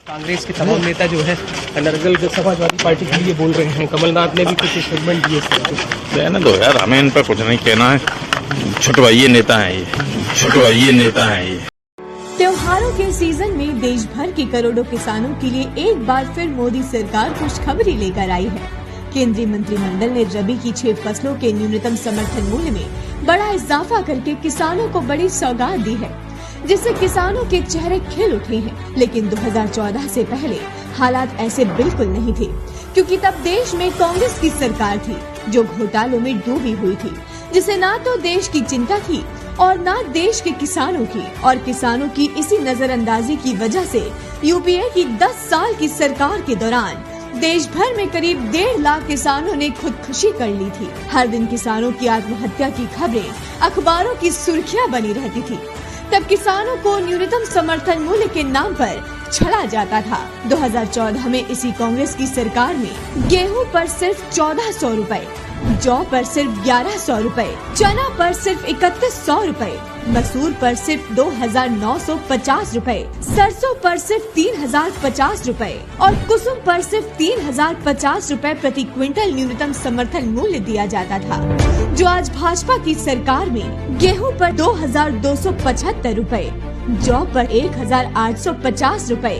कांग्रेस के तमाम नेता जो है नरगल समाजवादी पार्टी के लिए बोल रहे हैं। कमलनाथ ने भी कुछ स्टेटमेंट दिए। कहने दो यार, हमें इन पर कुछ नहीं कहना है। छुटवाइये नेता हैं ये, छुटवाइये नेता हैं ये। त्योहारों के सीजन में देश भर के करोड़ों किसानों के लिए एक बार फिर मोदी सरकार खुशखबरी लेकर आई है। केंद्रीय मंत्रिमंडल ने रबी की 6 फसलों के न्यूनतम समर्थन मूल्य में बड़ा इजाफा करके किसानों को बड़ी सौगात दी है, जिससे किसानों के चेहरे खिल उठे हैं। लेकिन 2014 से पहले हालात ऐसे बिल्कुल नहीं थे, क्योंकि तब देश में कांग्रेस की सरकार थी जो घोटालों में डूबी हुई थी, जिसे ना तो देश की चिंता थी और ना देश के किसानों की। और किसानों की इसी नजरअंदाजी की वजह से यूपीए की 10 साल की सरकार के दौरान देश भर में करीब 1.5 लाख किसानों ने खुदकुशी कर ली थी। हर दिन किसानों की आत्महत्या की खबरें अखबारों की सुर्खियां बनी रहती थी। तब किसानों को न्यूनतम समर्थन मूल्य के नाम पर छड़ा जाता था। 2014 में इसी कांग्रेस की सरकार में गेहूं पर सिर्फ 1400 रुपए, जौ पर सिर्फ 1100 रुपए, चना पर सिर्फ 3100 रुपए, मसूर पर सिर्फ 2950 रुपए, सरसों पर सिर्फ 3050 रुपए और कुसुम पर सिर्फ 3050 रुपए प्रति क्विंटल न्यूनतम समर्थन मूल्य दिया जाता था, जो आज भाजपा की सरकार में गेहूं पर 2275 रुपए, जौ पर 1850 रुपए,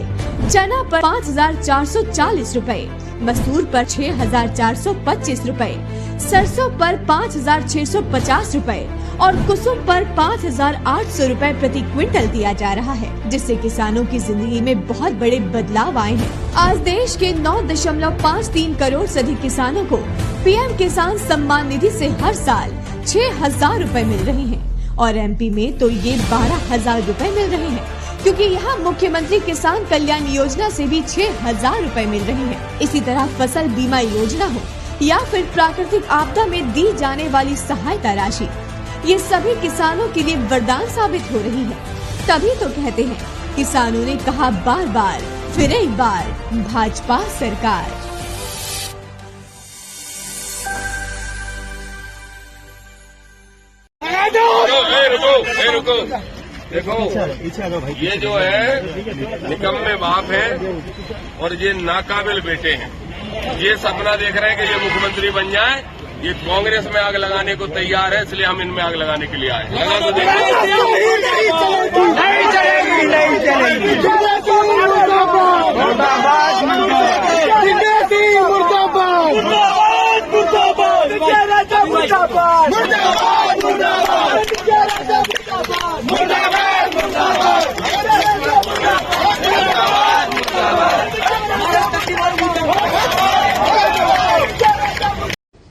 चना पर 5440 रुपए, मसूर पर 6425 रुपए, सरसों पर 5650 रुपए और कुसुम पर 5800 रुपए प्रति क्विंटल दिया जा रहा है, जिससे किसानों की जिंदगी में बहुत बड़े बदलाव आए हैं। आज देश के 9.53 करोड़ से अधिक किसानों को पीएम किसान सम्मान निधि से हर साल 6000 रुपए मिल रहे हैं और एमपी में तो ये 12,000 रुपए मिल रहे हैं, क्योंकि यहाँ मुख्यमंत्री किसान कल्याण योजना से भी 6000 रुपए मिल रहे हैं। इसी तरह फसल बीमा योजना हो या फिर प्राकृतिक आपदा में दी जाने वाली सहायता राशि, ये सभी किसानों के लिए वरदान साबित हो रही है। तभी तो कहते हैं, किसानों ने कहा बार बार फिर एक बार भाजपा सरकार। रुको, देखो ये जो है निकम्मे बाप है और ये नाकाबिल बेटे हैं। ये सपना देख रहे हैं कि ये मुख्यमंत्री बन जाए। ये कांग्रेस में आग लगाने को तैयार है, इसलिए हम इनमें आग लगाने के लिए आए। लगा तो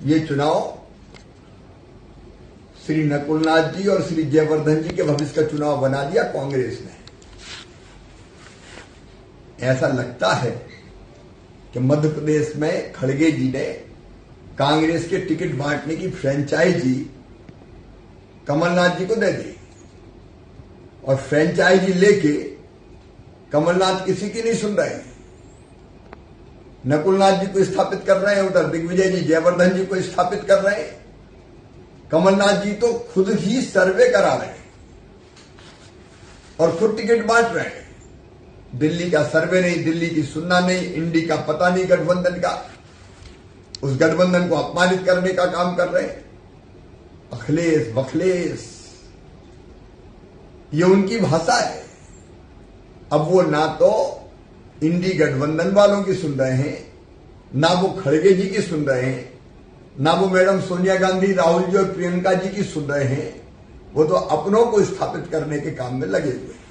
ये चुनाव श्री नकुलनाथ जी और श्री जयवर्धन जी के भविष्य का चुनाव बना दिया कांग्रेस ने। ऐसा लगता है कि मध्य प्रदेश में खड़गे जी ने कांग्रेस के टिकट बांटने की फ्रेंचाइजी कमलनाथ जी को दे दी और फ्रेंचाइजी लेके कमलनाथ किसी की नहीं सुन रहे। नकुलनाथ जी को स्थापित कर रहे हैं, उधर दिग्विजय जी जयवर्धन जी को स्थापित कर रहे हैं। कमलनाथ जी तो खुद ही सर्वे करा रहे हैं और खुद टिकट बांट रहे हैं। दिल्ली का सर्वे नहीं, दिल्ली की सुनना नहीं, इंडी का पता नहीं गठबंधन का। उस गठबंधन को अपमानित करने का काम कर रहे हैं। अखिलेश बखलेश, ये उनकी भाषा है। अब वो ना तो इंडी गठबंधन वालों की सुन रहे हैं, ना वो खड़गे जी की सुन रहे हैं, ना वो मैडम सोनिया गांधी, राहुल जी और प्रियंका जी की सुन रहे हैं। वो तो अपनों को स्थापित करने के काम में लगे हुए हैं।